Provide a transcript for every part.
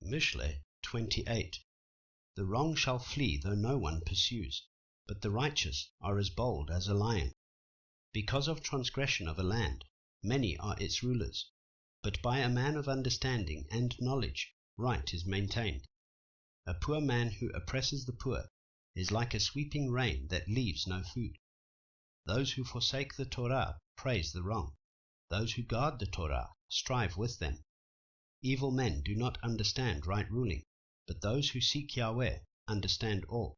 Mishle 28. The wrong shall flee though no one pursues, but the righteous are as bold as a lion. Because of transgression of a land, many are its rulers, but by a man of understanding and knowledge right is maintained. A poor man who oppresses the poor is like a sweeping rain that leaves no food. Those who forsake the Torah praise the wrong. Those who guard the Torah strive with them. Evil men do not understand right ruling, but those who seek Yahweh understand all.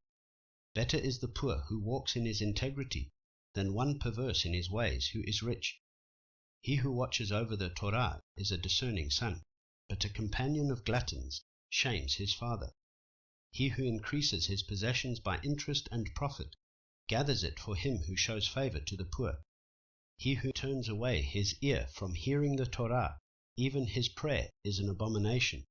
Better is the poor who walks in his integrity than one perverse in his ways who is rich. He who watches over the Torah is a discerning son, but a companion of gluttons shames his father. He who increases his possessions by interest and profit gathers it for him who shows favor to the poor. He who turns away his ear from hearing the Torah, even his prayer is an abomination.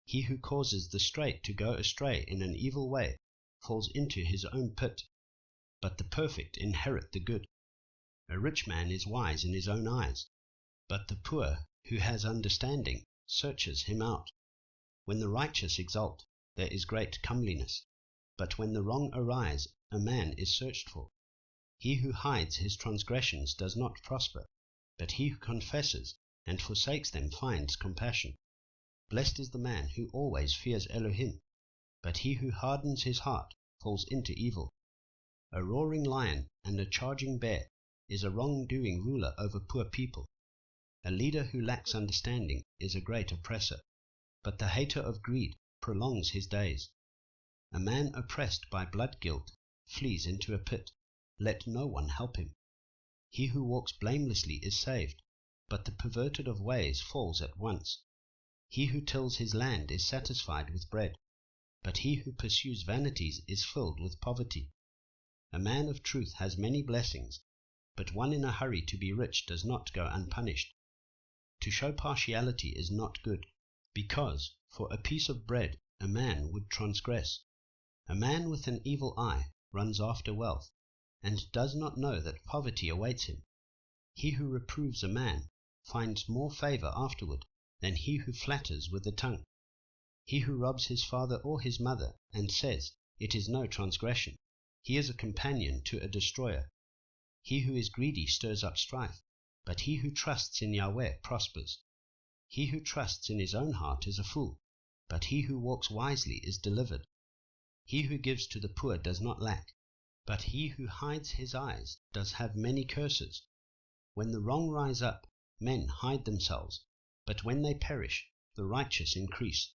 He who causes the straight to go astray in an evil way falls into his own pit, but the perfect inherit the good. A rich man is wise in his own eyes, but the poor who has understanding searches him out. When the righteous exult, there is great comeliness, but when the wrong arise, a man is searched for. He who hides his transgressions does not prosper, but he who confesses and forsakes them finds compassion. Blessed is the man who always fears Elohim, but he who hardens his heart falls into evil. A roaring lion and a charging bear is a wrong-doing ruler over poor people. A leader who lacks understanding is a great oppressor, but the hater of greed prolongs his days. A man oppressed by blood guilt flees into a pit. Let no one help him. He who walks blamelessly is saved, but the perverted of ways falls at once. He who tills his land is satisfied with bread, but he who pursues vanities is filled with poverty. A man of truth has many blessings, but one in a hurry to be rich does not go unpunished. To show partiality is not good, because for a piece of bread a man would transgress. A man with an evil eye runs after wealth, and does not know that poverty awaits him. He who reproves a man finds more favor afterward than he who flatters with the tongue. He who robs his father or his mother and says, "It is no transgression," he is a companion to a destroyer. He who is greedy stirs up strife, but he who trusts in Yahweh prospers. He who trusts in his own heart is a fool, but he who walks wisely is delivered. He who gives to the poor does not lack, but he who hides his eyes does have many curses. When the wrong rise up, men hide themselves, but when they perish, the righteous increase.